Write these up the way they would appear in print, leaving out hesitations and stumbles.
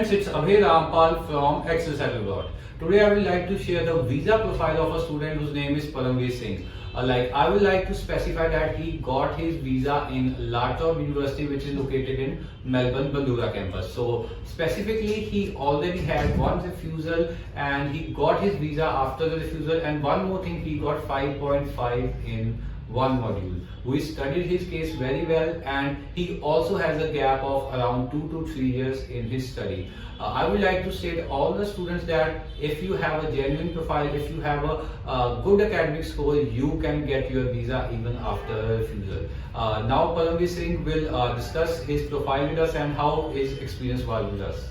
students, it's Rampal from Settle Aabroad. Today I would like to share the visa profile of a student whose name is Paramveer Singh. I would like to specify that he got his visa in Latop University, which is located in Melbourne, Bandura campus. So specifically, he already had one refusal and he got his visa after the refusal. And one more thing, he got 5.5 in one module. We studied his case very well, and he also has a gap of around 2 to 3 years in his study. I would like to say to all the students that if you have a genuine profile, if you have a good academic score, you can get your visa even after a refusal. Now Paramveer Singh will discuss his profile with us and how his experience was with us.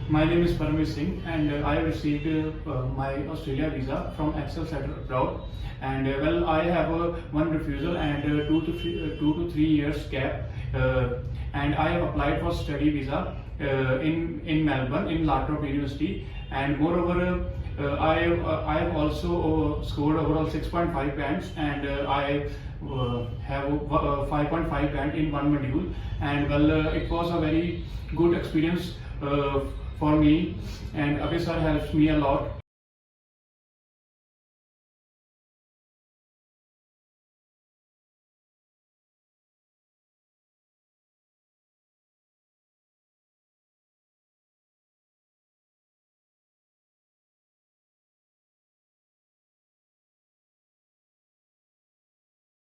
My name is Paramveer Singh, and I received my Australia visa from Settle Aabroad. And I have one refusal and 2 to 3 years gap. And I have applied for study visa in Melbourne, in Latop University. And moreover, I have also scored overall 6.5 bands, and I have 5.5 band in one module. And it was a very good experience for me, and Abhi sir helps me a lot